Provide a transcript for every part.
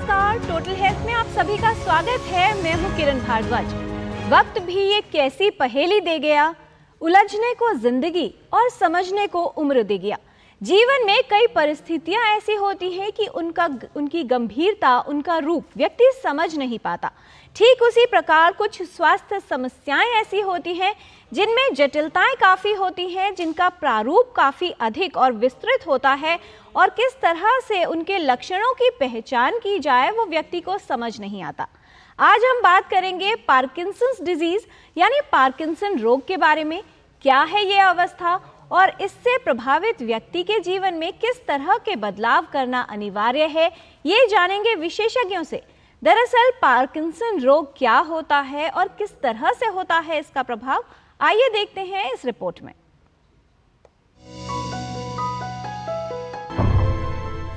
नमस्कार, total health में आप सभी का स्वागत है। मैं हूं किरण भारद्वाज। वक्त भी ये कैसी पहेली दे गया, उलझने को जिंदगी और समझने को उम्र दे गया। जीवन में कई परिस्थितियां ऐसी होती हैं कि उनकी गंभीरता, उनका रूप व्यक्ति समझ नहीं पाता। ठीक उसी प्रकार कुछ स्वास्थ्य समस्याएं ऐसी होती हैं जिनमें जटिलताएं काफ़ी होती हैं, जिनका प्रारूप काफ़ी अधिक और विस्तृत होता है और किस तरह से उनके लक्षणों की पहचान की जाए वो व्यक्ति को समझ नहीं आता। आज हम बात करेंगे पार्किंसंस डिजीज यानी पार्किंसन रोग के बारे में। क्या है ये अवस्था और इससे प्रभावित व्यक्ति के जीवन में किस तरह के बदलाव करना अनिवार्य है, ये जानेंगे विशेषज्ञों से। दरअसल पार्किंसन रोग क्या होता है और किस तरह से होता है इसका प्रभाव, आइए देखते हैं इस रिपोर्ट में।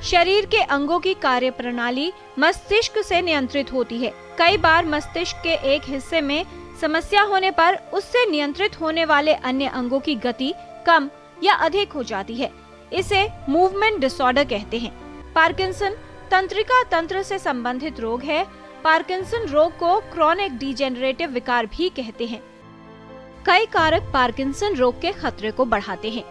शरीर के अंगों की कार्यप्रणाली मस्तिष्क से नियंत्रित होती है। कई बार मस्तिष्क के एक हिस्से में समस्या होने पर उससे नियंत्रित होने वाले अन्य अंगों की गति कम या अधिक हो जाती है। इसे मूवमेंट डिसऑर्डर कहते हैं। पार्किंसन तंत्रिका तंत्र से संबंधित रोग है। पार्किंसन रोग को क्रॉनिक डिजेनरेटिव विकार भी कहते हैं। कई कारक पार्किंसन रोग के खतरे को बढ़ाते हैं,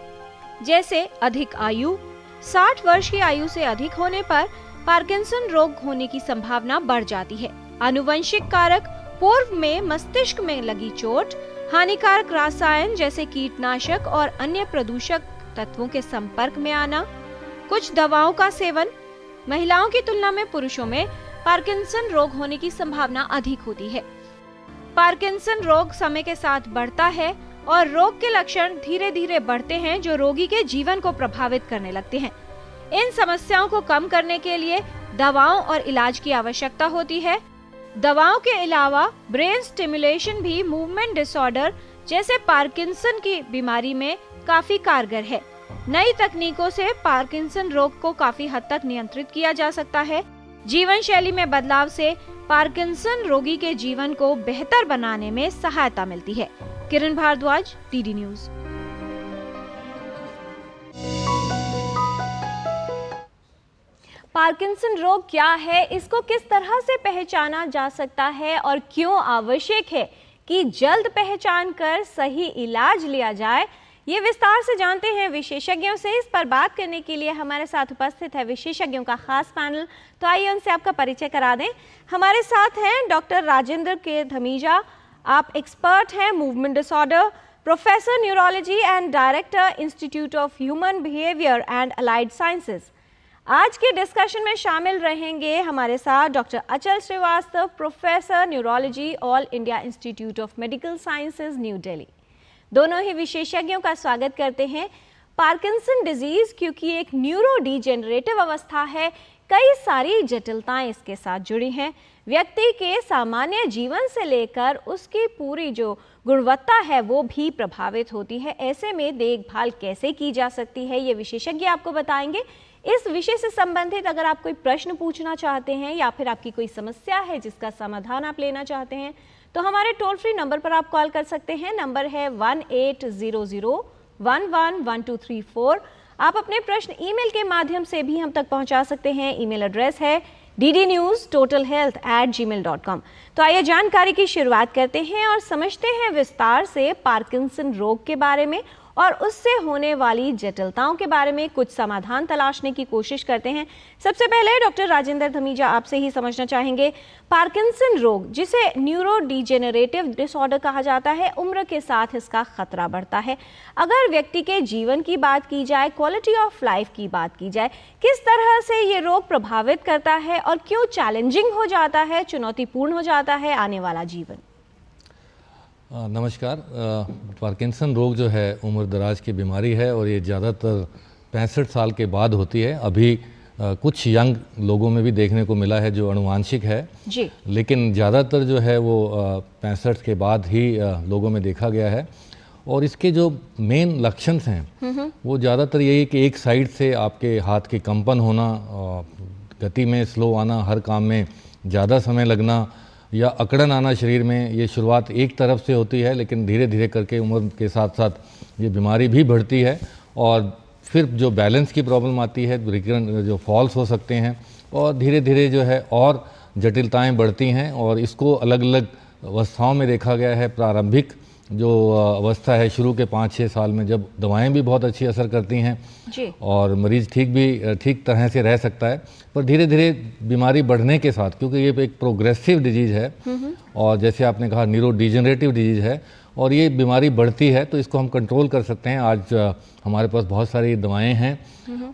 जैसे अधिक आयु। 60 वर्ष की आयु से अधिक होने पर पार्किंसन रोग होने की संभावना बढ़ जाती है। आनुवंशिक कारक, पूर्व में मस्तिष्क में लगी चोट, हानिकारक रसायन जैसे कीटनाशक और अन्य प्रदूषक तत्वों के संपर्क में आना, कुछ दवाओं का सेवन। महिलाओं की तुलना में पुरुषों में पार्किंसन रोग होने की संभावना अधिक होती है। पार्किंसन रोग समय के साथ बढ़ता है और रोग के लक्षण धीरे धीरे बढ़ते हैं जो रोगी के जीवन को प्रभावित करने लगते हैं। इन समस्याओं को कम करने के लिए दवाओं और इलाज की आवश्यकता होती है। दवाओं के अलावा ब्रेन स्टिमुलेशन भी मूवमेंट डिसऑर्डर जैसे पार्किंसन की बीमारी में काफी कारगर है। नई तकनीकों से पार्किंसन रोग को काफी हद तक नियंत्रित किया जा सकता है। जीवन शैली में बदलाव से पार्किंसन रोगी के जीवन को बेहतर बनाने में सहायता मिलती है। किरण भारद्वाज, डीडी न्यूज। पार्किंसन रोग क्या है, इसको किस तरह से पहचाना जा सकता है और क्यों आवश्यक है कि जल्द पहचान कर सही इलाज लिया जाए, ये विस्तार से जानते हैं विशेषज्ञों से। इस पर बात करने के लिए हमारे साथ उपस्थित है विशेषज्ञों का खास पैनल। तो आइए उनसे आपका परिचय करा दें। हमारे साथ हैं डॉक्टर राजेंद्र के धमीजा, आप एक्सपर्ट हैं movement disorder, professor neurology and director institute of human behaviour and allied sciences. आज के डिस्कशन में शामिल रहेंगे हमारे साथ doctor Achal Srivastava, professor neurology, all India institute of medical sciences, New Delhi. दोनों ही विशेषज्ञों का स्वागत करते हैं। पार्किंसन डिजीज क्योंकि एक न्यूरो डिजेनरेटिव अवस्था है, कई सारी जटिलताएं इसके साथ जुड़ी हैं। व्यक्ति के सामान्य जीवन से लेकर उसकी पूरी जो गुणवत्ता है वो भी प्रभावित होती है। ऐसे में देखभाल कैसे की जा सकती है ये विशेषज्ञ आपको बताएंगे। इस विषय से संबंधित अगर आप कोई प्रश्न पूछना चाहते हैं या फिर आपकी कोई समस्या है जिसका समाधान आप लेना चाहते हैं तो हमारे टोल फ्री नंबर पर आप कॉल कर सकते हैं। नंबर है 1800111234। आप अपने प्रश्न ईमेल के माध्यम से भी हम तक पहुंचा सकते हैं। ईमेल एड्रेस है ddnewstotalhealth@gmail.com। तो आइए जानकारी की शुरुआत करते हैं और समझते हैं विस्तार से पार्किंसन रोग के बारे में और उससे होने वाली जटिलताओं के बारे में कुछ समाधान तलाशने की कोशिश करते हैं। सबसे पहले डॉक्टर राजेंद्र धमीजा, आपसे ही समझना चाहेंगे, पार्किंसन रोग जिसे न्यूरो डिजेनरेटिव डिसऑर्डर कहा जाता है, उम्र के साथ इसका खतरा बढ़ता है। अगर व्यक्ति के जीवन की बात की जाए, क्वालिटी ऑफ लाइफ की बात की जाए, किस तरह से ये रोग प्रभावित करता है और क्यों चैलेंजिंग हो जाता है, चुनौतीपूर्ण हो जाता है आने वाला जीवन? नमस्कार। पार्किंसन रोग जो है उम्र दराज की बीमारी है और ये ज़्यादातर 65 साल के बाद होती है। अभी कुछ यंग लोगों में भी देखने को मिला है जो अनुवांशिक है जी, लेकिन ज़्यादातर जो है वो 65 के बाद ही लोगों में देखा गया है। और इसके जो मेन लक्षण हैं वो ज़्यादातर यही कि एक साइड से आपके हाथ के कंपन होना, गति में स्लो आना, हर काम में ज़्यादा समय लगना या अकड़न आना शरीर में। ये शुरुआत एक तरफ से होती है लेकिन धीरे धीरे करके उम्र के साथ साथ ये बीमारी भी बढ़ती है और फिर जो बैलेंस की प्रॉब्लम आती है, जो फॉल्स हो सकते हैं और धीरे धीरे जो है और जटिलताएं बढ़ती हैं और इसको अलग अलग अवस्थाओं में देखा गया है। प्रारंभिक जो अवस्था है शुरू के 5-6 साल में, जब दवाएं भी बहुत अच्छी असर करती हैं जी। और मरीज़ ठीक तरह से रह सकता है, पर धीरे धीरे बीमारी बढ़ने के साथ, क्योंकि ये एक प्रोग्रेसिव डिजीज़ है और जैसे आपने कहा न्यूरो डिजेनरेटिव डिजीज़ है और ये बीमारी बढ़ती है, तो इसको हम कंट्रोल कर सकते हैं। आज हमारे पास बहुत सारी दवाएं हैं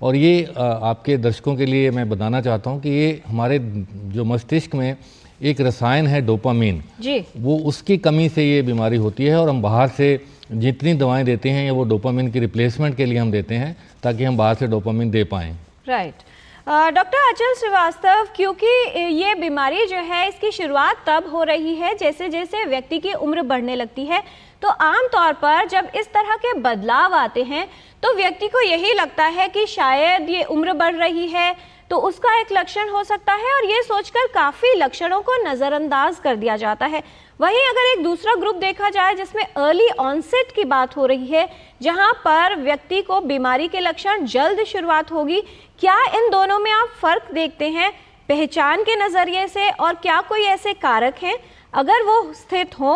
और ये आपके दर्शकों के लिए मैं बताना चाहता हूँ कि ये हमारे जो मस्तिष्क में एक रसायन है डोपामीन जी, वो उसकी कमी से ये बीमारी होती है और हम बाहर से जितनी दवाएं देते हैं या वो डोपामीन की रिप्लेसमेंट के लिए हम देते हैं ताकि हम बाहर से डोपामीन दे पाएँ। राइट। डॉक्टर अचल श्रीवास्तव, क्योंकि ये बीमारी जो है इसकी शुरुआत तब हो रही है जैसे जैसे व्यक्ति की उम्र बढ़ने लगती है, तो आम तौर पर जब इस तरह के बदलाव आते हैं तो व्यक्ति को यही लगता है कि शायद ये उम्र बढ़ रही है, तो उसका एक लक्षण हो सकता है और ये सोचकर काफ़ी लक्षणों को नज़रअंदाज कर दिया जाता है। वहीं अगर एक दूसरा ग्रुप देखा जाए जिसमें अर्ली ऑनसेट की बात हो रही है, जहां पर व्यक्ति को बीमारी के लक्षण जल्द शुरुआत होगी, क्या इन दोनों में आप फर्क देखते हैं पहचान के नज़रिए से, और क्या कोई ऐसे कारक हैं अगर वो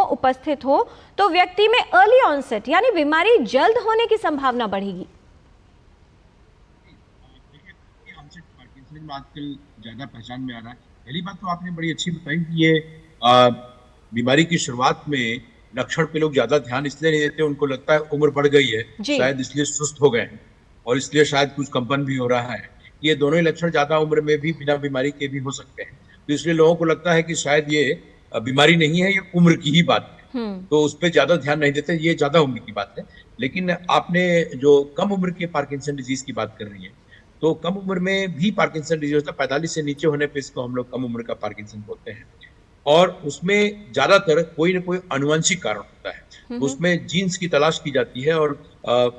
उपस्थित हो तो व्यक्ति में अर्ली ऑनसेट यानी बीमारी जल्द होने की संभावना बढ़ेगी? आजकल ज्यादा पहचान में आ रहा है। पहली बात तो आपने बड़ी अच्छी बताई कि ये बीमारी की शुरुआत में लक्षण पे लोग ज्यादा ध्यान इसलिए नहीं देते, उनको लगता है उम्र बढ़ गई है शायद इसलिए सुस्त हो गए हैं और इसलिए शायद कुछ कंपन भी हो रहा है। ये दोनों ही लक्षण ज्यादा उम्र में भी बिना बीमारी के भी हो सकते हैं, तो इसलिए लोगों को लगता है कि शायद ये बीमारी नहीं है, ये उम्र की ही बात है, तो उस पर ज्यादा ध्यान नहीं देते, ये ज्यादा उम्र की बात है। लेकिन आपने जो कम उम्र के पार्किंसन डिजीज की बात कर रही है, तो कम उम्र में भी पार्किंसन डिजीज होता है। 45 से नीचे होने पे इसको हम लोग कम उम्र का पार्किंसन बोलते हैं और उसमें ज्यादातर कोई ना कोई आनुवंशिक कारण होता है। उसमें जीन्स की तलाश की जाती है और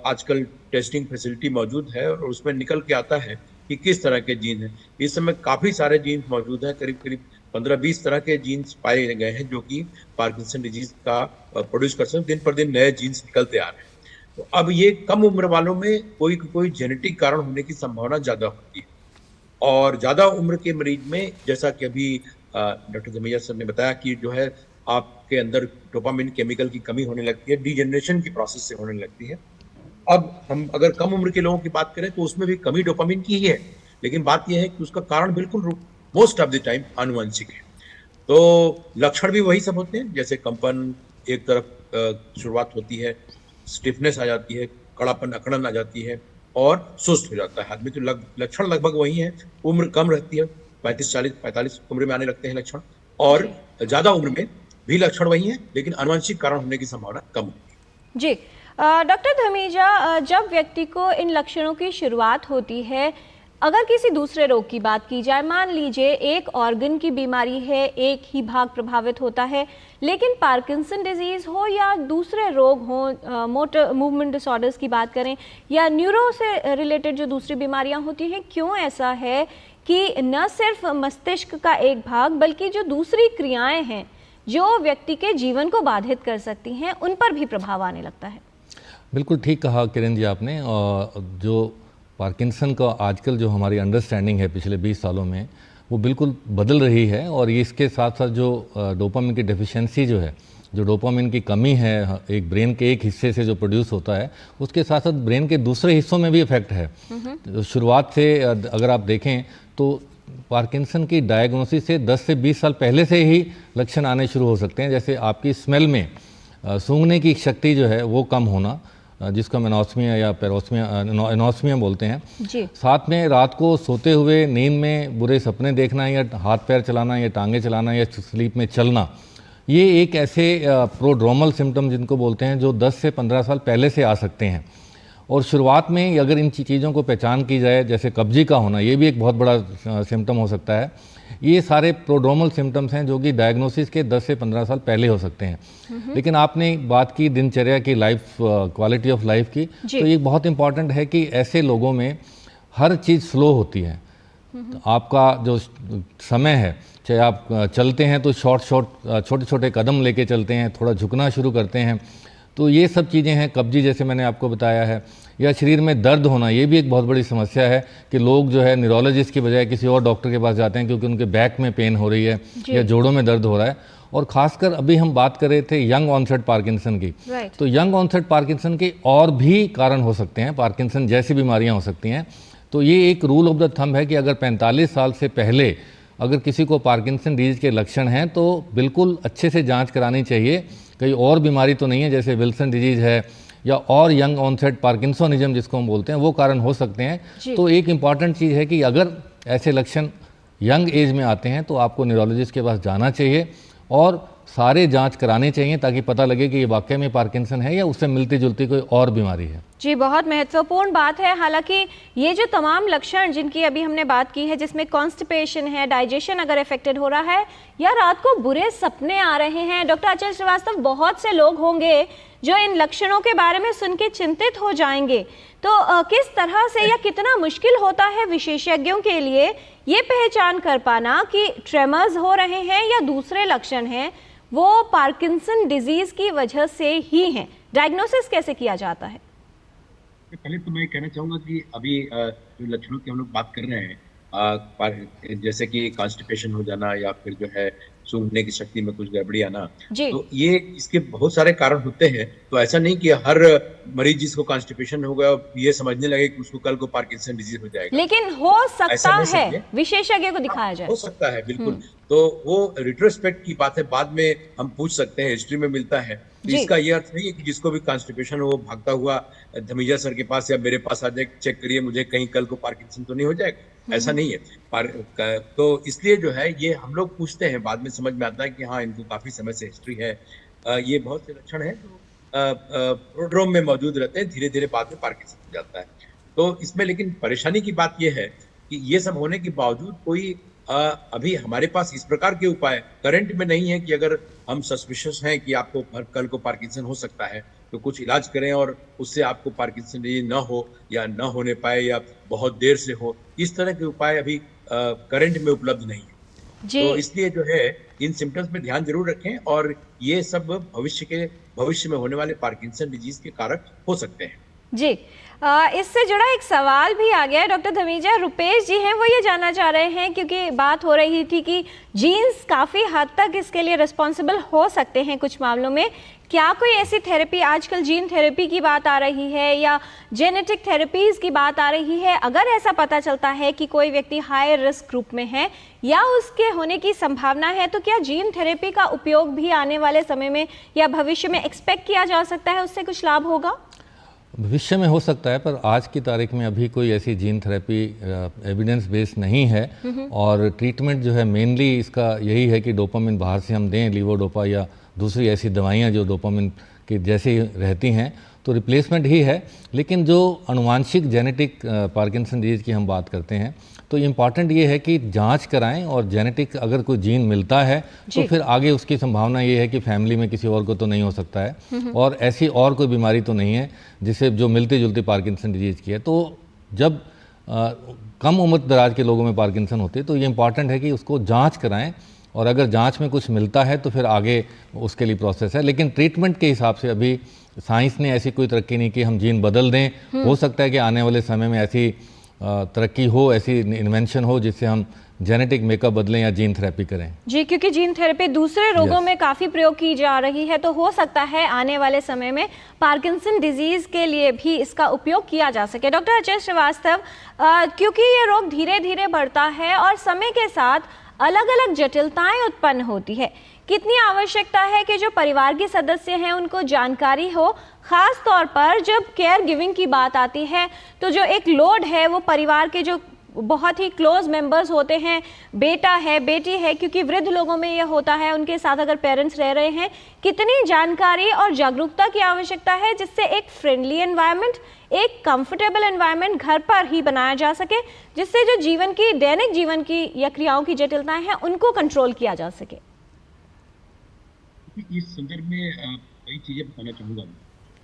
आजकल टेस्टिंग फैसिलिटी मौजूद है और उसमें निकल के आता है कि किस तरह के जीन है। इस समय काफी सारे जीन्स मौजूद हैं, करीब करीब 15-20 तरह के जीन्स पाए गए हैं जो कि पार्किंसन डिजीज का प्रोड्यूस कर सकते हैं। दिन पर दिन नए जीन्स निकलते आ रहे हैं। तो अब ये कम उम्र वालों में कोई जेनेटिक कारण होने की संभावना ज्यादा होती है और ज्यादा उम्र के मरीज में, जैसा कि अभी डॉक्टर धमीजा सर ने बताया कि जो है आपके अंदर डोपामिन केमिकल की कमी होने लगती है, डीजेनरेशन की प्रोसेस से होने लगती है। अब हम अगर कम उम्र के लोगों की बात करें तो उसमें भी कमी डोपामिन की ही है, लेकिन बात यह है कि उसका कारण बिल्कुल मोस्ट ऑफ द टाइम आनुवंशिक है। तो लक्षण भी वही सब होते हैं, जैसे कंपन एक तरफ शुरुआत होती है, स्टिफनेस आ जाती है, कड़ापन अकड़न आ जाती है और सुस्त हो जाता है आदमी। तो लक्षण लगभग वही है। उम्र कम रहती है, 35-40-45 उम्र में आने लगते हैं लक्षण, और ज्यादा उम्र में भी लक्षण वही है, लेकिन आनुवंशिक कारण होने की संभावना कम होती है। जी डॉक्टर धमीजा, जब व्यक्ति को इन लक्षणों की शुरुआत होती है, अगर किसी दूसरे रोग की बात की जाए, मान लीजिए एक ऑर्गन की बीमारी है, एक ही भाग प्रभावित होता है, लेकिन पार्किंसन डिजीज हो या दूसरे रोग हो, मोटर मूवमेंट डिसऑर्डर्स की बात करें या न्यूरो से रिलेटेड जो दूसरी बीमारियां होती हैं, क्यों ऐसा है कि न सिर्फ मस्तिष्क का एक भाग बल्कि जो दूसरी क्रियाएं हैं जो व्यक्ति के जीवन को बाधित कर सकती हैं, उन पर भी प्रभाव आने लगता है? बिल्कुल ठीक कहा किरण जी आपने। जो पार्किंसन का आजकल जो हमारी अंडरस्टैंडिंग है पिछले 20 सालों में, वो बिल्कुल बदल रही है और ये इसके साथ साथ जो डोपामिन की डेफिशिएंसी जो है, जो डोपामिन की कमी है एक ब्रेन के एक हिस्से से जो प्रोड्यूस होता है, उसके साथ साथ ब्रेन के दूसरे हिस्सों में भी इफेक्ट है। तो शुरुआत से अगर आप देखें तो पार्किंसन की डायग्नोसिस से 10 से 20 साल पहले से ही लक्षण आने शुरू हो सकते हैं। जैसे आपकी स्मेल में सूंघने की शक्ति जो है वो कम होना, जिसको हम एनोस्मिया या एनोस्मिया बोलते हैं जी। साथ में रात को सोते हुए नींद में बुरे सपने देखना या हाथ पैर चलाना या टांगे चलाना या स्लीप में चलना, ये एक ऐसे प्रोड्रोमल सिम्टम जिनको बोलते हैं जो 10 से 15 साल पहले से आ सकते हैं। और शुरुआत में अगर इन चीज़ों को पहचान की जाए, जैसे कब्जी का होना, ये भी एक बहुत बड़ा सिम्टम हो सकता है। ये सारे प्रोड्रोमल सिम्टम्स हैं जो कि डायग्नोसिस के 10 से 15 साल पहले हो सकते हैं। लेकिन आपने बात की दिनचर्या की, लाइफ क्वालिटी ऑफ लाइफ की, तो ये बहुत इंपॉर्टेंट है कि ऐसे लोगों में हर चीज़ स्लो होती है। तो आपका जो समय है, चाहे आप चलते हैं तो छोटे छोटे कदम लेके चलते हैं, थोड़ा झुकना शुरू करते हैं, तो ये सब चीज़ें हैं, कब्जी जैसे मैंने आपको बताया है, या शरीर में दर्द होना, ये भी एक बहुत बड़ी समस्या है कि लोग जो है न्यूरोलॉजिस्ट की बजाय किसी और डॉक्टर के पास जाते हैं क्योंकि उनके बैक में पेन हो रही है या जोड़ों में दर्द हो रहा है। और ख़ासकर अभी हम बात कर रहे थे यंग ऑनसेट पार्किंसन की, तो यंग ऑनसेट पार्किंसन के और भी कारण हो सकते हैं, पार्किंसन जैसी बीमारियां हो सकती हैं। तो ये एक रूल ऑफ द थंब है कि अगर 45 साल से पहले अगर किसी को पार्किंसन डिजीज के लक्षण हैं तो बिल्कुल अच्छे से जांच करानी चाहिए, कहीं और बीमारी तो नहीं है जैसे विल्सन डिजीज है या और यंग ऑनसेट पार्किंसोनिज्म जिसको हम बोलते हैं, वो कारण हो सकते हैं। तो एक इम्पॉर्टेंट चीज़ है कि अगर ऐसे लक्षण यंग एज में आते हैं तो आपको न्यूरोलॉजिस्ट के पास जाना चाहिए और सारे जांच कराने चाहिए ताकि पता लगे कि ये वाकई में पार्किंसन है या उससे मिलती जुलती कोई और बीमारी है। जी, बहुत महत्वपूर्ण बात है। हालांकि ये जो तमाम लक्षण जिनकी अभी हमने बात की है, जिसमें कॉन्स्टिपेशन है, डाइजेशन अगर अफेक्टेड हो रहा है या रात को बुरे सपने आ रहे हैं, डॉक्टर अचल श्रीवास्तव, बहुत से लोग होंगे जो इन लक्षणों के बारे में सुन के चिंतित हो जाएंगे। तो किस तरह से या कितना मुश्किल होता है विशेषज्ञों के लिए ये पहचान कर पाना कि ट्रेमर्स हो रहे हैं या दूसरे लक्षण हैं वो पार्किंसन डिजीज की वजह से ही हैं? डायग्नोसिस कैसे किया जाता है? पहले तो मैं कहना चाहूंगा कि अभी जो लक्षणों की हम लोग बात कर रहे हैं, जैसे कि कॉन्स्टिपेशन हो जाना या फिर जो है सूंघने की शक्ति में कुछ गड़बड़ी आना, तो ये इसके बहुत सारे कारण होते हैं। तो ऐसा नहीं कि हर मरीज जिसको कॉन्स्टिपेशन होगा ये समझने लगे कि उसको कल को पार्किंसन डिजीज हो जाएगा, लेकिन हो सकता है विशेषज्ञ को दिखाया जाए। हो सकता है, बिल्कुल। तो वो रिट्रोस्पेक्ट की बात है, बाद में हम पूछ सकते हैं, हिस्ट्री में मिलता है। तो इसका ये अर्थ नहीं है कि जिसको भी कॉन्स्टिपेशन हो वो भागता हुआ धमीजा सर के पास या मेरे पास आ जाए, चेक करिए मुझे कहीं कल को पार्किंसन तो नहीं हो जाएगा, ऐसा नहीं है। तो इसलिए जो है ये हम लोग पूछते हैं, बाद में समझ में आता है कि हाँ इनको काफी समय से हिस्ट्री है। ये बहुत से लक्षण है जो प्रोड्रोम में मौजूद रहते हैं, धीरे धीरे बाद में पार्किंसन हो जाता है। तो इसमें लेकिन परेशानी की बात यह है कि ये सब होने के बावजूद कोई अभी हमारे पास इस प्रकार के उपाय करंट में नहीं है कि अगर हम सस्पिशियस हैं कि आपको कल को पार्किंसन हो सकता है तो कुछ इलाज करें और उससे आपको पार्किंसन डिजीज न हो या न होने पाए या बहुत देर से हो, इस तरह के उपाय अभी करंट में उपलब्ध नहीं है। तो इसलिए जो है इन सिम्टम्स पे ध्यान जरूर रखें और ये सब भविष्य में होने वाले पार्किंसन डिजीज के कारक हो सकते हैं। जी, इससे जुड़ा एक सवाल भी आ गया है डॉक्टर धमीजा। रुपेश जी हैं, वो ये जानना चाह रहे हैं क्योंकि बात हो रही थी कि जीन्स काफ़ी हद तक इसके लिए रिस्पॉन्सिबल हो सकते हैं कुछ मामलों में। क्या कोई ऐसी थेरेपी, आजकल जीन थेरेपी की बात आ रही है या जेनेटिक थेरेपीज़ की बात आ रही है, अगर ऐसा पता चलता है कि कोई व्यक्ति हाई रिस्क ग्रुप में है या उसके होने की संभावना है, तो क्या जीन थेरेपी का उपयोग भी आने वाले समय में या भविष्य में एक्सपेक्ट किया जा सकता है, उससे कुछ लाभ होगा? भविष्य में हो सकता है, पर आज की तारीख में अभी कोई ऐसी जीन थेरेपी एविडेंस बेस्ड नहीं है। और ट्रीटमेंट जो है मेनली इसका यही है कि डोपामिन बाहर से हम दें, लीवोडोपा या दूसरी ऐसी दवाइयाँ जो डोपामिन की जैसी रहती हैं, तो रिप्लेसमेंट ही है। लेकिन जो अनुवांशिक जेनेटिक पार्किंसन डिजीज की हम बात करते हैं तो इम्पॉर्टेंट ये है कि जांच कराएं और जेनेटिक अगर कोई जीन मिलता है तो फिर आगे उसकी संभावना ये है कि फैमिली में किसी और को तो नहीं हो सकता है और ऐसी और कोई बीमारी तो नहीं है जिसे जो मिलती जुलती पार्किंसन डिजीज की है। तो जब कम उम्र दराज के लोगों में पार्किंसन होती है तो ये इम्पॉर्टेंट है कि उसको जाँच कराएँ और अगर जांच में कुछ मिलता है तो फिर आगे उसके लिए प्रोसेस है। लेकिन ट्रीटमेंट के हिसाब से अभी साइंस ने ऐसी कोई तरक्की नहीं की हम जीन बदल दें। हो सकता है कि आने वाले समय में ऐसी तरक्की हो, ऐसी इन्वेंशन हो जिससे हम जेनेटिक मेकअप बदलें या जीन थेरेपी करें। जी, क्योंकि जीन थेरेपी दूसरे रोगों में काफ़ी प्रयोग की जा रही है, तो हो सकता है आने वाले समय में पार्किंसन डिजीज़ के लिए भी इसका उपयोग किया जा सके। डॉक्टर अचल श्रीवास्तव, क्योंकि ये रोग धीरे धीरे बढ़ता है और समय के साथ अलग अलग जटिलताएं उत्पन्न होती है, कितनी आवश्यकता है कि जो परिवार के सदस्य हैं उनको जानकारी हो, खास तौर पर जब केयर गिविंग की बात आती है तो जो एक लोड है वो परिवार के जो बहुत ही क्लोज मेंबर्स होते हैं, बेटा है, बेटी है, क्योंकि वृद्ध लोगों में यह होता है, उनके साथ अगर पेरेंट्स रह रहे हैं, कितनी जानकारी और जागरूकता की आवश्यकता है जिससे एक फ्रेंडली एनवायरनमेंट, एक कंफर्टेबल एनवायरनमेंट घर पर ही बनाया जा सके, जिससे जो जीवन की, दैनिक जीवन की या क्रियाओं की जटिलताएं हैं उनको कंट्रोल किया जा सके। इस संदर्भ में कई चीजें बताना चाहूंगा।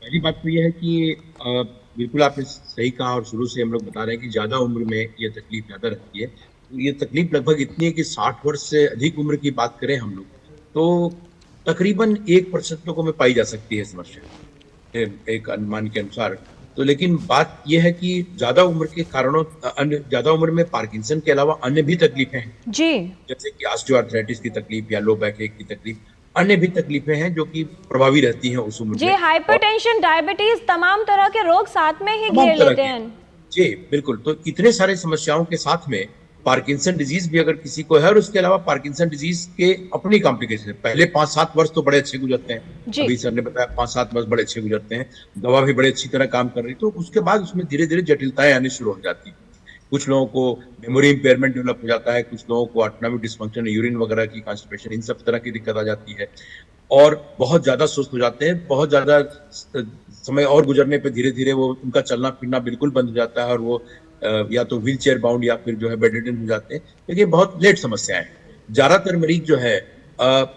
पहली बात तो यह है कि बिल्कुल आपने सही कहा और शुरू से हम लोग बता रहे हैं कि ज्यादा उम्र में ये तकलीफ ज्यादा रहती है। तो ये तकलीफ लगभग इतनी है कि 60 वर्ष से अधिक उम्र की बात करें हम लोग तो तकरीबन 1% लोगों में पाई जा सकती है समस्या। एक अनुमान के अनुसार। तो लेकिन बात यह है कि ज्यादा उम्र के कारणों ज्यादा उम्र में पार्किंसन के अलावा अन्य भी तकलीफें हैं जी, जैसे कि ऑस्टियोआर्थराइटिस की तकलीफ या लो बैक एक की तकलीफ, अन्य भी तकलीफें हैं जो कि प्रभावी रहती हैं उस उम्र जी, में। हाइपरटेंशन, डायबिटीज, तमाम तरह के रोग साथ में ही तमाम घेर तरह लेते के, हैं। जी बिल्कुल। तो इतने सारे समस्याओं के साथ में पार्किंसन डिजीज भी अगर किसी को है, और उसके अलावा पार्किंसन डिजीज के अपनी कॉम्प्लिकेशन, पहले 5-7 वर्ष तो बड़े अच्छे गुजरते हैं, अभी सर ने बताया 5-7 वर्ष बड़े अच्छे गुजरते हैं, दवा भी बड़े अच्छी तरह काम कर रही, तो उसके बाद उसमें धीरे धीरे जटिलताएं आनी शुरू हो जाती है। कुछ लोगों को मेमोरी इंपेयरमेंट डेवलप हो जाता है, कुछ लोगों को ऑटोनॉमिक डिसफंक्शन, यूरिन वगैरह की कॉन्स्टिपेशन, इन सब तरह की दिक्कत आ जाती है, और बहुत ज्यादा सुस्त हो जाते हैं। बहुत ज्यादा समय और गुजरने पे धीरे धीरे वो उनका चलना फिरना बिल्कुल बंद हो जाता है, और वो या तो व्हील चेयर बाउंड या फिर जो है बेडरिडन हो जाते हैं। लेकिन ये बहुत लेट समस्या है। ज्यादातर मरीज जो है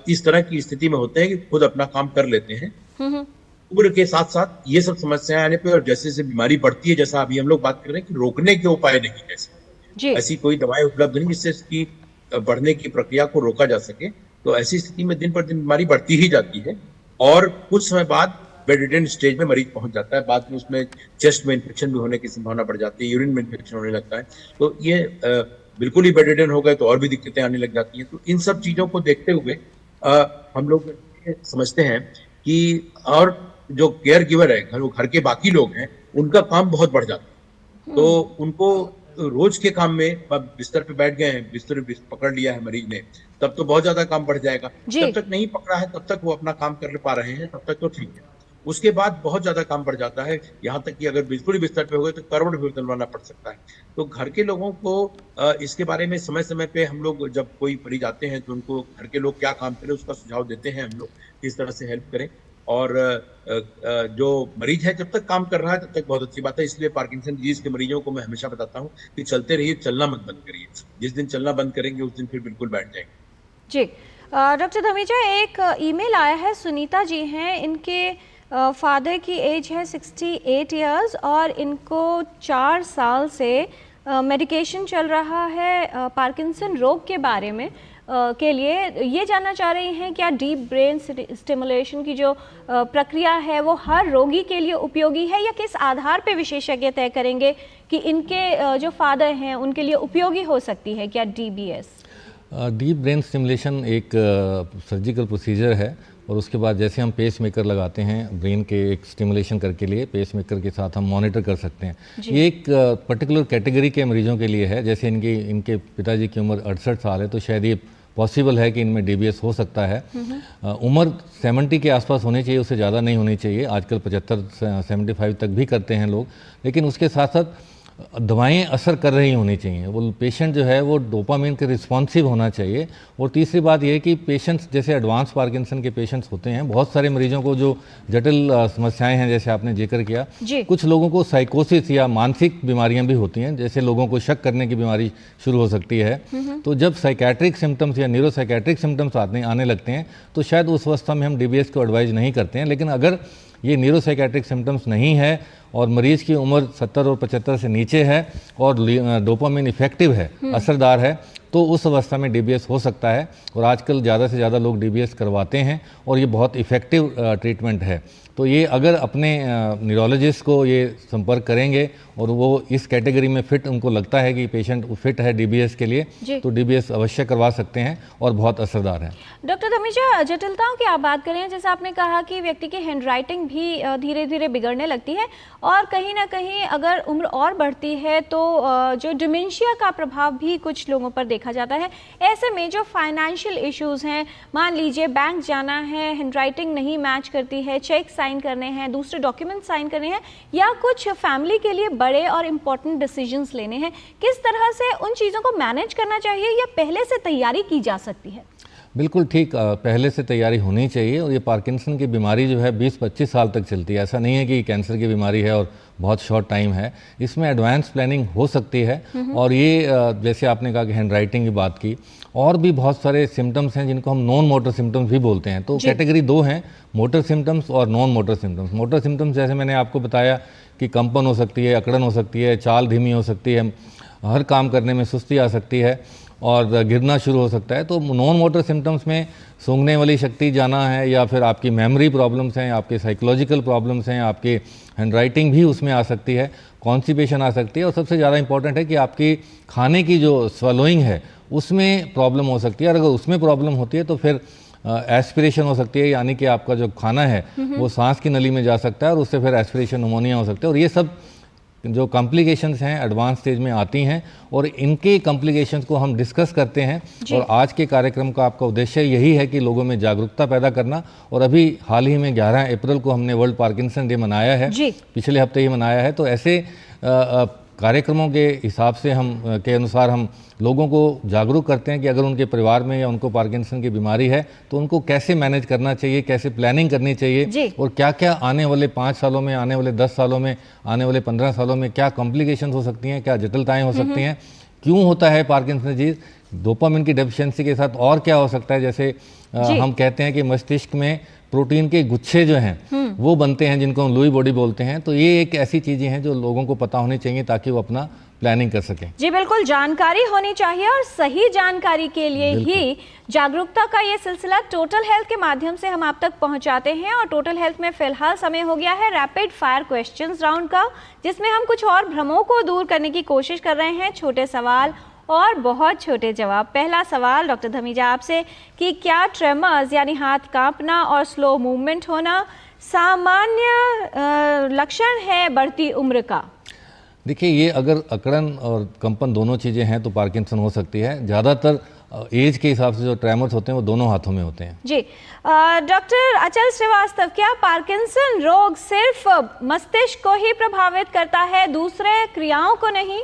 इस तरह की स्थिति में होते हैं कि खुद अपना काम कर लेते हैं। उम्र के साथ साथ ये सब समस्याएं आने पे और जैसे जैसे बीमारी बढ़ती है, जैसा अभी हम लोग बात कर रहे हैं कि रोकने के उपाय नहीं है, ऐसी कोई दवाएं उपलब्ध नहीं जिससे इसकी बढ़ने की प्रक्रिया को रोका जा सके। तो ऐसी स्थिति में दिन पर दिन बीमारी बढ़ती ही जाती है, और कुछ समय बाद बेडरिडन स्टेज में मरीज पहुंच जाता है। बाद में उसमें चेस्ट में इन्फेक्शन भी होने की संभावना बढ़ जाती है, यूरिन में इन्फेक्शन होने लगता है। तो ये बिल्कुल ही बेडरिडन हो गए तो और भी दिक्कतें आने लग जाती हैं। तो इन सब चीजों को देखते हुए हम लोग समझते हैं कि और जो केयर गिवर है, घर के बाकी लोग हैं, उनका काम बहुत बढ़ जाता है। तो उनको रोज के काम में, बिस्तर पे बैठ गए हैं, बिस्तर पकड़ लिया है मरीज ने, तब तो बहुत ज्यादा काम बढ़ जाएगा। जब तक नहीं पकड़ा है तब तक वो अपना काम कर पा रहे हैं, तब तक तो ठीक है। उसके बाद बहुत ज्यादा काम बढ़ जाता है, यहाँ तक कि अगर बिल्कुल ही बिस्तर पे हो गए तो करवट भी बदलवाना पड़ सकता है। तो घर के लोगों को इसके बारे में समय समय पे हम लोग, जब कोई मरीज आते हैं तो उनको घर के लोग क्या काम करें उसका सुझाव देते हैं हम लोग, किस तरह से हेल्प करें। और जो मरीज है जब तक काम कर रहा है तब तक बहुत अच्छी बात है। इसलिए पार्किंसन डिजीज के मरीजों को मैं हमेशा बताता हूँ कि चलते रहिए, चलना मत बंद करिए। जिस दिन चलना बंद करेंगे उस दिन फिर बिल्कुल बैठ जाएंगे। जी, डॉक्टर धमीजा, एक ईमेल आया है, सुनीता जी हैं, इनके फादर की एज है 68 इयर्स और इनको 4 साल से मेडिकेशन चल रहा है पार्किंसन रोग के बारे में के लिए। ये जानना चाह रही हैं क्या डीप ब्रेन स्टिमुलेशन की जो प्रक्रिया है वो हर रोगी के लिए उपयोगी है, या किस आधार पे विशेषज्ञ तय करेंगे कि इनके जो फादर हैं उनके लिए उपयोगी हो सकती है क्या DBS? डीप ब्रेन स्टिमुलेशन एक सर्जिकल प्रोसीजर है, और उसके बाद जैसे हम पेस मेकर लगाते हैं ब्रेन के एक स्टिमुलेशन करके लिए, पेस मेकर के साथ हम मॉनिटर कर सकते हैं। ये एक पर्टिकुलर कैटेगरी के मरीजों के लिए है। जैसे इनके पिताजी की उम्र 68 साल है, तो शायद ये पॉसिबल है कि इनमें DBS हो सकता है। उम्र 70 के आसपास होनी चाहिए, उससे ज़्यादा नहीं होनी चाहिए। आजकल 75-75 तक भी करते हैं लोग, लेकिन उसके साथ साथ दवाएं असर कर रही होनी चाहिए। वो पेशेंट जो है वो डोपामिन के रिस्पॉन्सिव होना चाहिए। और तीसरी बात ये है कि पेशेंट्स, जैसे एडवांस पार्किंसन के पेशेंट्स होते हैं, बहुत सारे मरीजों को जो जटिल समस्याएं हैं, जैसे आपने जिक्र किया, कुछ लोगों को साइकोसिस या मानसिक बीमारियां भी होती हैं, जैसे लोगों को शक करने की बीमारी शुरू हो सकती है। तो जब साइकेट्रिक सिम्टम्स या न्यूरोसाइकेट्रिक सिम्टम्स आने लगते हैं तो शायद उस अवस्था में हम DBS को एडवाइज नहीं करते हैं। लेकिन अगर ये न्यूरोसाइकेट्रिक सिम्टम्स नहीं है और मरीज़ की उम्र 70 और 75 से नीचे है और डोपामिन इफेक्टिव है, असरदार है, तो उस अवस्था में DBS हो सकता है। और आजकल ज़्यादा से ज़्यादा लोग DBS करवाते हैं और ये बहुत इफ़ेक्टिव ट्रीटमेंट है। तो ये अगर अपने न्यूरोलॉजिस्ट को ये संपर्क करेंगे और वो इस कैटेगरी में फिट, उनको लगता है कि पेशेंट फिट है DBS के लिए, तो DBS अवश्य करवा सकते हैं और बहुत असरदार है। डॉक्टर धमीजा, जटिलताओं की आप बात करें, जैसे आपने कहा कि व्यक्ति की हैंडराइटिंग भी धीरे धीरे बिगड़ने लगती है, और कहीं ना कहीं अगर उम्र और बढ़ती है तो जो डिमेंशिया का प्रभाव भी कुछ लोगों पर देखा जाता है। ऐसे में जो फाइनेंशियल इश्यूज़ हैं, मान लीजिए बैंक जाना है, हैंडराइटिंग नहीं मैच करती है, चेक साइन करने हैं, दूसरे डॉक्यूमेंट साइन करने हैं, या कुछ फैमिली के लिए बड़े और इम्पोर्टेंट डिसीजंस लेने हैं, किस तरह से उन चीज़ों को मैनेज करना चाहिए, या पहले से तैयारी की जा सकती है? बिल्कुल ठीक, पहले से तैयारी होनी चाहिए। और ये पार्किंसन की बीमारी जो है 20-25 साल तक चलती है। ऐसा नहीं है कि कैंसर की बीमारी है और बहुत शॉर्ट टाइम है, इसमें एडवांस प्लानिंग हो सकती है। और ये जैसे आपने कहा कि हैंड राइटिंग की बात की, और भी बहुत सारे सिम्टम्स हैं जिनको हम नॉन मोटर सिम्टम्स भी बोलते हैं। तो कैटेगरी 2 हैं, मोटर सिम्टम्स और non motor symptoms. Motor symptoms जैसे मैंने आपको बताया कि कंपन हो सकती है, अकड़न हो सकती है, चाल धीमी हो सकती है, हर काम करने में सुस्ती आ सकती है। और गिरना शुरू हो सकता है। तो नॉन मोटर सिम्टम्स में सूंघने वाली शक्ति जाना है, या फिर आपकी मेमोरी प्रॉब्लम्स हैं, आपके साइकोलॉजिकल प्रॉब्लम्स हैं, आपकी हैंडराइटिंग भी उसमें आ सकती है, कॉन्स्टिपेशन आ सकती है, और सबसे ज़्यादा इंपॉर्टेंट है कि आपकी खाने की जो स्वलोइंग है उसमें प्रॉब्लम हो सकती है। और अगर उसमें प्रॉब्लम होती है तो फिर एस्पिरेशन हो सकती है, यानी कि आपका जो खाना है वो सांस की नली में जा सकता है और उससे फिर एस्पिरेशन निमोनिया हो सकता है। और ये सब जो कॉम्प्लिकेशंस हैं एडवांस स्टेज में आती हैं, और इनके कॉम्प्लिकेशंस को हम डिस्कस करते हैं। और आज के कार्यक्रम का आपका उद्देश्य यही है कि लोगों में जागरूकता पैदा करना। और अभी हाल ही में 11 अप्रैल को हमने वर्ल्ड पार्किंसन डे मनाया है, पिछले हफ्ते ही मनाया है। तो ऐसे कार्यक्रमों के हिसाब से के अनुसार हम लोगों को जागरूक करते हैं कि अगर उनके परिवार में या उनको पार्किंसन की बीमारी है तो उनको कैसे मैनेज करना चाहिए, कैसे प्लानिंग करनी चाहिए, और क्या क्या आने वाले 5 सालों में, आने वाले 10 सालों में, आने वाले 15 सालों में क्या कॉम्प्लिकेशंस हो सकती हैं, क्या जटिलताएं हो सकती हैं, क्यों होता है पार्किंसन डिजीज, डोपामिन की डेफिशिएंसी के साथ और क्या हो सकता है। जैसे हम कहते हैं कि मस्तिष्क में प्रोटीन के गुच्छे जो हैं वो बनते हैं, जिनको हम लुई बॉडी बोलते हैं। तो ये एक ऐसी चीज़ें हैं जो लोगों को पता होनी चाहिए ताकि वो अपना प्लानिंग कर सकें। जी बिल्कुल, जानकारी होनी चाहिए, और सही जानकारी के लिए ही जागरूकता का ये सिलसिला टोटल हेल्थ के माध्यम से हम आप तक पहुंचाते हैं। और टोटल हेल्थ में फिलहाल समय हो गया है रैपिड फायर क्वेश्चंस राउंड का, जिसमें हम कुछ और भ्रमों को दूर करने की कोशिश कर रहे हैं। छोटे सवाल और बहुत छोटे जवाब। पहला सवाल डॉक्टर धमीजा आपसे कि क्या ट्रेमर्स यानी हाथ कांपना और स्लो मूवमेंट होना सामान्य लक्षण है बढ़ती उम्र का? देखिए, ये अगर अकड़न और कंपन दोनों चीज़ें हैं तो पार्किंसन हो सकती है। ज़्यादातर एज के हिसाब से जो ट्रेमर्स होते हैं वो दोनों हाथों में होते हैं। जी डॉक्टर अचल श्रीवास्तव, क्या पार्किंसन रोग सिर्फ मस्तिष्क को ही प्रभावित करता है, दूसरे क्रियाओं को नहीं?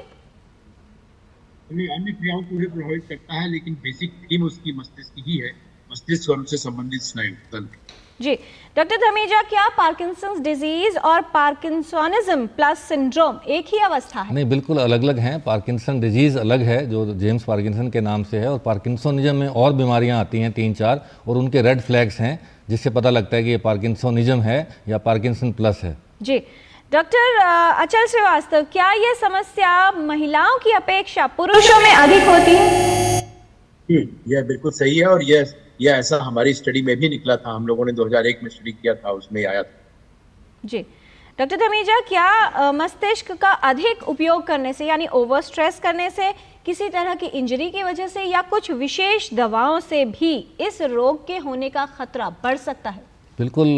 अन्य क्रियाओं को भी प्रभावित करता है, लेकिन बेसिक थीम उसकी मस्तिष्क ही है, मस्तिष्क और उससे संबंधित स्नायु तंत्र। जी डॉक्टर धमीजा, क्या पार्किंसंस डिजीज और पार्किंसोनिज्म प्लस सिंड्रोम एक ही अवस्था है? नहीं, बिल्कुल अलग अलग हैं। पार्किंसन डिजीज अलग है जो जेम्स पार्किंसन के नाम से है, और पार्किंसोनिज्म में और बीमारियां आती हैं 3-4, और उनके रेड फ्लैग्स हैं जिससे पता लगता है कि ये पार्किंसोनिज्म है या पार्किंसन प्लस है। जी डॉक्टर अचल श्रीवास्तव, क्या ये समस्या महिलाओं की अपेक्षा पुरुषों में अधिक होती है? यह बिल्कुल सही है, और यह ऐसा हमारी स्टडी में भी निकला था। हम लोगों ने 2001 में स्टडी किया था, उसमें आया था। जी डॉक्टर धमीजा, क्या मस्तिष्क का अधिक उपयोग करने से यानी ओवर स्ट्रेस करने से, किसी तरह की इंजरी की वजह से या कुछ विशेष दवाओं से भी इस रोग के होने का खतरा बढ़ सकता है? बिल्कुल,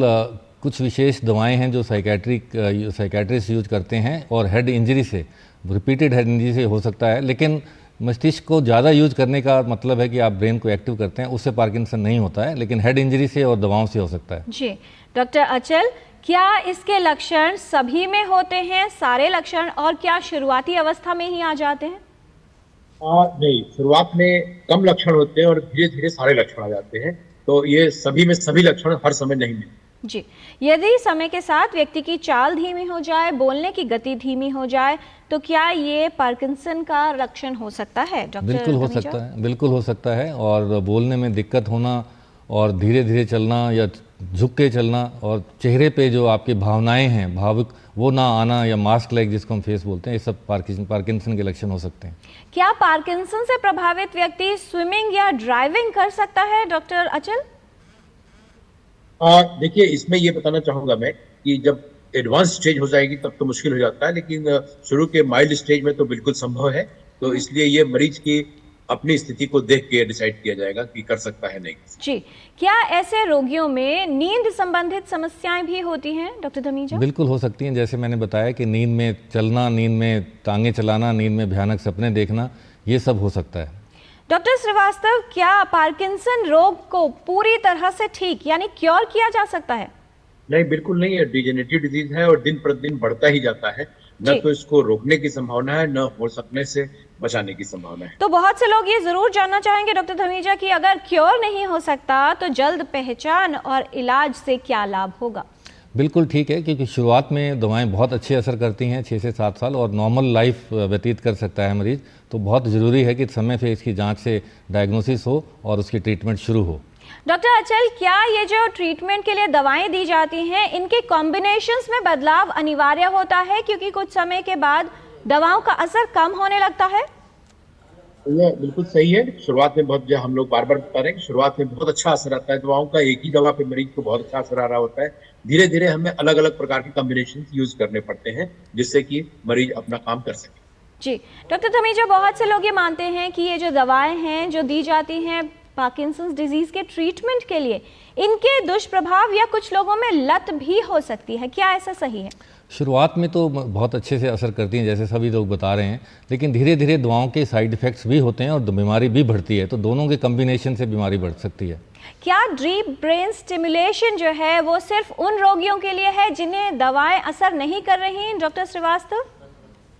कुछ विशेष दवाएं हैं जो साइकेट्रिस्ट यूज करते हैं, और हेड इंजरी से, रिपीटेड हेड इंजरी से हो सकता है। लेकिन मस्तिष्क को ज़्यादा यूज करने का मतलब है कि आप ब्रेन को एक्टिव करते हैं, उससे पार्किंसन नहीं होता है, लेकिन हेड इंजरी से और दवाओं से हो सकता है। जी डॉक्टर अचल, क्या इसके लक्षण सभी में होते हैं, सारे लक्षण, और क्या शुरुआती अवस्था में ही आ जाते हैं? नहीं, शुरुआत में कम लक्षण होते हैं और धीरे धीरे सारे लक्षण आ जाते हैं। तो ये सभी में सभी लक्षण हर समय नहीं मिलते। जी, यदि समय के साथ व्यक्ति की चाल धीमी हो जाए, बोलने की गति धीमी हो जाए, तो क्या ये पार्किंसन का लक्षण हो सकता है डॉक्टर? बिल्कुल हो सकता है, बिल्कुल हो सकता है। और बोलने में दिक्कत होना, और धीरे धीरे चलना या झुक के चलना, और चेहरे पे जो आपकी भावनाएं हैं, भावुक वो ना आना, या मास्क लाइक जिसको हम फेस बोलते हैं, ये सब पार्किंसन के लक्षण हो सकते हैं। क्या पार्किंसन से प्रभावित व्यक्ति स्विमिंग या ड्राइविंग कर सकता है डॉक्टर अचल? देखिए, इसमें ये बताना चाहूंगा मैं कि जब एडवांस स्टेज हो जाएगी तब तो मुश्किल हो जाता है, लेकिन शुरू के माइल्ड स्टेज में तो बिल्कुल संभव है। तो इसलिए ये मरीज की अपनी स्थिति को देख के डिसाइड किया जाएगा कि कर सकता है नहीं। जी, क्या ऐसे रोगियों में नींद संबंधित समस्याएं भी होती हैं डॉक्टर धमीजा? बिल्कुल हो सकती हैं। जैसे मैंने बताया कि नींद में चलना, नींद में टांगे चलाना, नींद में भयानक सपने देखना, ये सब हो सकता है। डॉक्टर श्रीवास्तव, क्या पार्किंसन रोग को पूरी तरह से ठीक यानी क्योर किया जा सकता है? नहीं, बिल्कुल नहीं है। डिजेनरेटिव डिजीज है और दिन प्रतिदिन बढ़ता ही जाता है। न तो इसको रोकने की संभावना है, न हो सकने से बचाने की संभावना है। तो बहुत से लोग ये जरूर जानना चाहेंगे डॉक्टर धमीजा कि अगर क्योर नहीं हो सकता तो जल्द पहचान और इलाज से क्या लाभ होगा? बिल्कुल ठीक है, क्योंकि शुरुआत में दवाएं बहुत अच्छे असर करती हैं, 6 से 7 साल, और नॉर्मल लाइफ व्यतीत कर सकता है मरीज। तो बहुत ज़रूरी है कि समय पे इसकी जांच से डायग्नोसिस हो और उसकी ट्रीटमेंट शुरू हो। डॉक्टर अचल, क्या ये जो ट्रीटमेंट के लिए दवाएं दी जाती हैं, इनके कॉम्बिनेशंस में बदलाव अनिवार्य होता है, क्योंकि कुछ समय के बाद दवाओं का असर कम होने लगता है? ये बिल्कुल सही है। शुरुआत में बहुत, जो हम लोग बार बार बता रहे हैं, शुरुआत में बहुत अच्छा असर आता है दवाओं का। एक ही दवा पे मरीज को बहुत अच्छा असर आ रहा होता है। धीरे धीरे हमें अलग अलग प्रकार के कॉम्बिनेशन यूज करने पड़ते हैं, जिससे कि मरीज अपना काम कर सके। जी डॉक्टर धमीजा, बहुत से लोग ये मानते हैं कि ये जो दवाएं हैं जो दी जाती हैं पार्किंसंस डिजीज के ट्रीटमेंट के लिए, इनके दुष्प्रभाव या कुछ लोगों में लत भी हो सकती है, क्या ऐसा सही है? शुरुआत में तो बहुत अच्छे से असर करती हैं, जैसे सभी लोग बता रहे हैं, लेकिन धीरे धीरे दवाओं के साइड इफ़ेक्ट्स भी होते हैं और बीमारी भी बढ़ती है, तो दोनों के कम्बिनेशन से बीमारी बढ़ सकती है। क्या डीप ब्रेन स्टिमुलेशन जो है वो सिर्फ उन रोगियों के लिए है जिन्हें दवाएं असर नहीं कर रही, डॉक्टर श्रीवास्तव?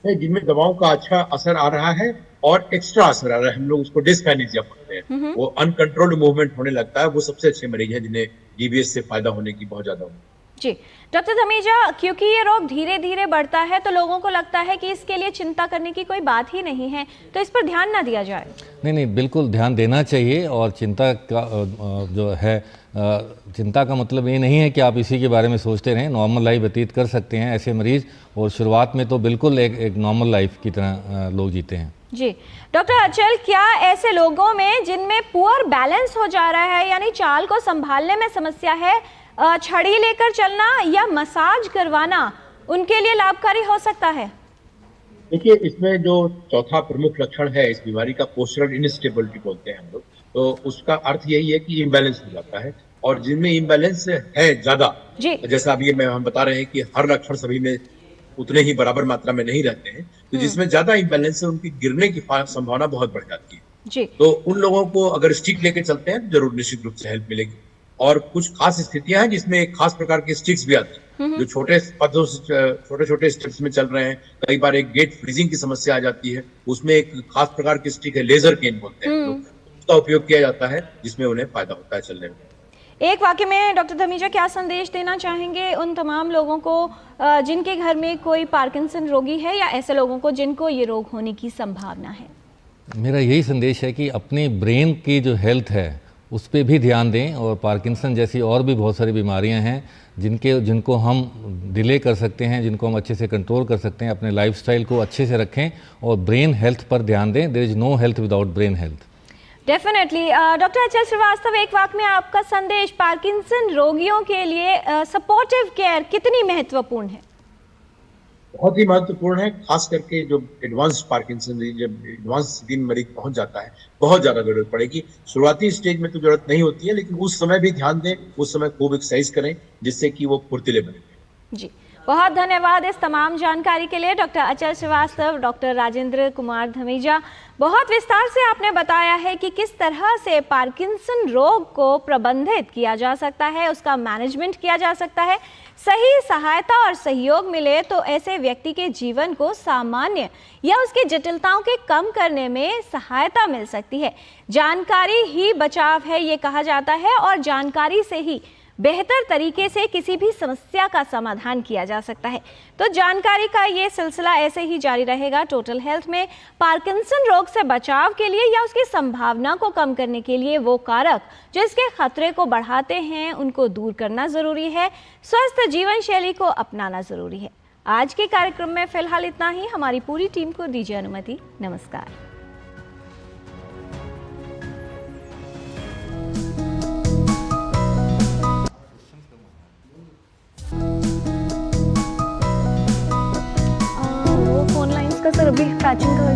जिनमें दवाओं का अच्छा असर आ रहा है और एक्स्ट्रा असर आ रहा है, हम लोग उसको डिस्काइनेसिया बोलते हैं, वो अनकंट्रोल्ड मूवमेंट होने लगता है, वो सबसे अच्छे मरीज हैं जिन्हें जीबीएस से फायदा होने की बहुत ज्यादा उम्मीद। जी डॉक्टर धमीजा, क्योंकि ये रोग धीरे धीरे बढ़ता है तो लोगों को लगता है कि इसके लिए चिंता करने की कोई बात ही नहीं है, तो इस पर ध्यान ना दिया जाए? नहीं, बिल्कुल ध्यान देना चाहिए। और चिंता का जो है, चिंता का मतलब ये नहीं है कि आप इसी के बारे में सोचते रहें, नॉर्मल लाइफ व्यतीत कर सकते हैं ऐसे मरीज, और शुरुआत में तो बिल्कुल एक नॉर्मल लाइफ की तरह लोग जीते हैं। जी डॉक्टर अचल, क्या ऐसे लोगों में जिनमें पुअर बैलेंस हो जा रहा है, यानी चाल को संभालने में समस्या है, छड़ी लेकर चलना या मसाज करवाना उनके लिए लाभकारी हो सकता है? देखिए, इसमें जो चौथा प्रमुख लक्षण है इस बीमारी का, पोस्चरल इनस्टेबिलिटी बोलते हैं हम लोग, तो उसका अर्थ यही है कि इम्बैलेंस हो जाता है। और जिनमें इम्बैलेंस है ज्यादा, जैसा अभी हम बता रहे हैं कि हर लक्षण सभी में उतने ही बराबर मात्रा में नहीं रहते हैं, तो जिसमें ज्यादा इम्बैलेंस है उनकी गिरने की संभावना बहुत बढ़ जाती है। जी। तो उन लोगों को अगर स्टिक लेके चलते हैं जरूर निश्चित रूप से हेल्प मिलेगी। और कुछ खास स्थितियां हैं जिसमें एक खास प्रकार के स्टिक्स भी आती हैं, जो छोटे पदों से छोटे छोटे स्टेप्स में चल रहे हैं। कई बार एक गेट फ्रीजिंग की समस्या आ जाती है, उसमें एक खास प्रकार की स्टिक है, लेजर केन बोलते हैं, उसका उपयोग किया जाता है, जिसमें उन्हें फायदा होता है चलने में। एक वाक्य में डॉक्टर धमीजा क्या संदेश देना चाहेंगे उन तमाम लोगों को जिनके घर में कोई पार्किंसन रोगी है, या ऐसे लोगों को जिनको ये रोग होने की संभावना है? मेरा यही संदेश है कि अपने ब्रेन की जो हेल्थ है उस पर भी ध्यान दें, और पार्किंसन जैसी और भी बहुत सारी बीमारियां हैं जिनको हम डिले कर सकते हैं, जिनको हम अच्छे से कंट्रोल कर सकते हैं। अपने लाइफस्टाइल को अच्छे से रखें और ब्रेन हेल्थ पर ध्यान दें। There is no health without brain health. Definitely. Doctor Achal Srivastava, एक वाक्य में आपका संदेश पार्किंसन रोगियों के लिए सपोर्टिव केयर कितनी महत्वपूर्ण है? बहुत ही महत्वपूर्ण है, खास करके जो एडवांस पार्किंसन, जब एडवांस स्थिति में मरीज पहुंच जाता है, बहुत ज्यादा जरूरत पड़ेगी। शुरुआती स्टेज में तो जरूरत नहीं होती है, लेकिन उस समय भी ध्यान दें, उस समय खूब एक्सरसाइज करें, जिससे कि वो फुर्तीले बने। जी, बहुत धन्यवाद इस तमाम जानकारी के लिए डॉक्टर अचल श्रीवास्तव, डॉक्टर राजेंद्र कुमार धमीजा। बहुत विस्तार से आपने बताया है कि किस तरह से पार्किंसन रोग को प्रबंधित किया जा सकता है, उसका मैनेजमेंट किया जा सकता है। सही सहायता और सहयोग मिले तो ऐसे व्यक्ति के जीवन को सामान्य या उसकी जटिलताओं के कम करने में सहायता मिल सकती है। जानकारी ही बचाव है, ये कहा जाता है, और जानकारी से ही बेहतर तरीके से किसी भी समस्या का समाधान किया जा सकता है। तो जानकारी का ये सिलसिला ऐसे ही जारी रहेगा। टोटल हेल्थ में पार्किंसन रोग से बचाव के लिए या उसकी संभावना को कम करने के लिए वो कारक जो इसके खतरे को बढ़ाते हैं, उनको दूर करना जरूरी है। स्वस्थ जीवन शैली को अपनाना जरूरी है। आज के कार्यक्रम में फिलहाल इतना ही। हमारी पूरी टीम को दीजिए अनुमति। नमस्कार। सर अभी पैचिंग का